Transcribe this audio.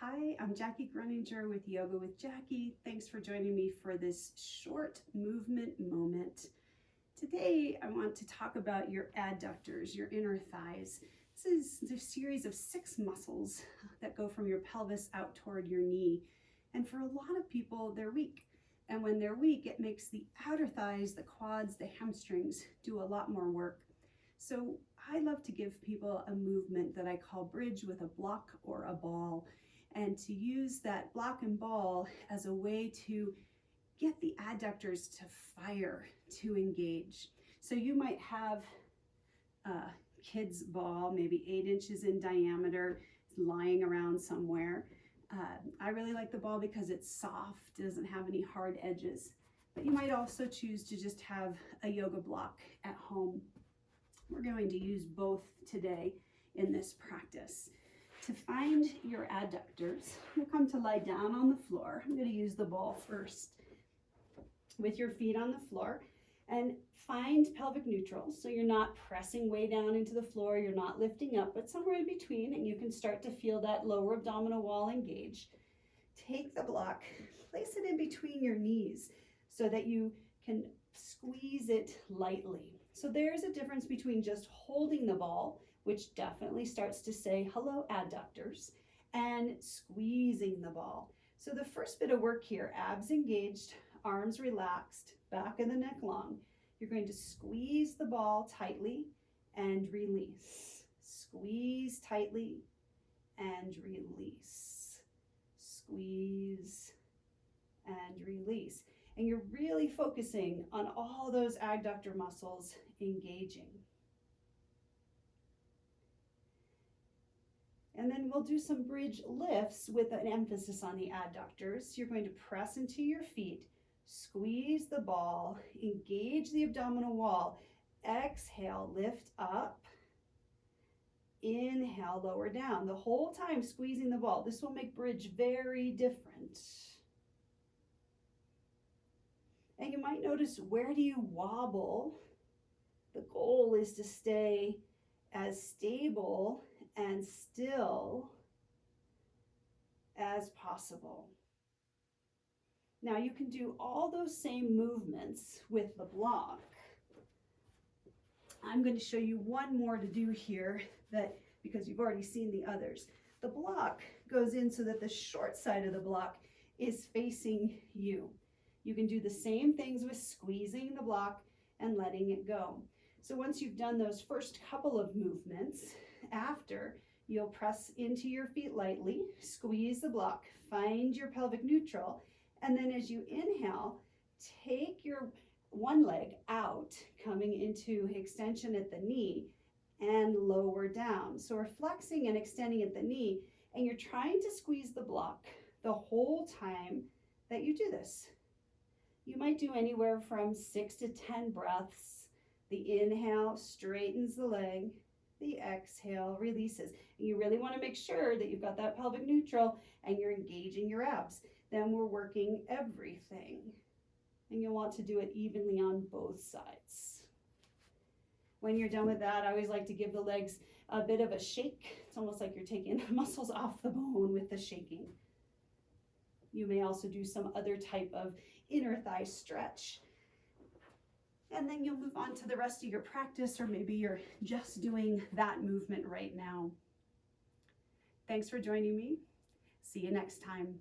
Hi, I'm Jackie Gruninger with Yoga with Jackie. Thanks for joining me for this short movement moment. Today, I want to talk about your adductors, your inner thighs. This is a series of 6 muscles that go from your pelvis out toward your knee. And for a lot of people, they're weak. And when they're weak, it makes the outer thighs, the quads, the hamstrings do a lot more work. So I love to give people a movement that I call bridge with a block or a ball, and to use that block and ball as a way to get the adductors to fire, to engage. So you might have a kid's ball, maybe 8 inches in diameter, lying around somewhere. I really like the ball because it's soft, doesn't have any hard edges. But you might also choose to just have a yoga block at home. We're going to use both today in this practice. To find your adductors, you'll come to lie down on the floor. I'm going to use the ball first. With your feet on the floor, and find pelvic neutral. So you're not pressing way down into the floor, you're not lifting up, but somewhere in between, and you can start to feel that lower abdominal wall engage. Take the block, place it in between your knees so that you can squeeze it lightly. So there's a difference between just holding the ball, which definitely starts to say hello adductors, and squeezing the ball. So the first bit of work here, abs engaged, arms relaxed, back of the neck long. You're going to squeeze the ball tightly and release. Squeeze tightly and release. Squeeze and release. And you're really focusing on all those adductor muscles engaging. And then we'll do some bridge lifts with an emphasis on the adductors. You're going to press into your feet, squeeze the ball, engage the abdominal wall. Exhale, lift up. Inhale, lower down. The whole time squeezing the ball. This will make bridge very different. And you might notice, where do you wobble? The goal is to stay as stable and still as possible. Now you can do all those same movements with the block. I'm going to show you one more to do here, because you've already seen the others. The block goes in so that the short side of the block is facing you. You can do the same things with squeezing the block and letting it go. So once you've done those first couple of movements, after, you'll press into your feet lightly, squeeze the block, find your pelvic neutral, and then as you inhale, take your one leg out, coming into extension at the knee and lower down. So we're flexing and extending at the knee, and you're trying to squeeze the block the whole time that you do this. You might do anywhere from 6 to 10 breaths. The inhale straightens the leg. The exhale releases. And you really want to make sure that you've got that pelvic neutral and you're engaging your abs. Then we're working everything. And you'll want to do it evenly on both sides. When you're done with that, I always like to give the legs a bit of a shake. It's almost like you're taking muscles off the bone with the shaking. You may also do some other type of inner thigh stretch. And then you'll move on to the rest of your practice, or maybe you're just doing that movement right now. Thanks for joining me. See you next time.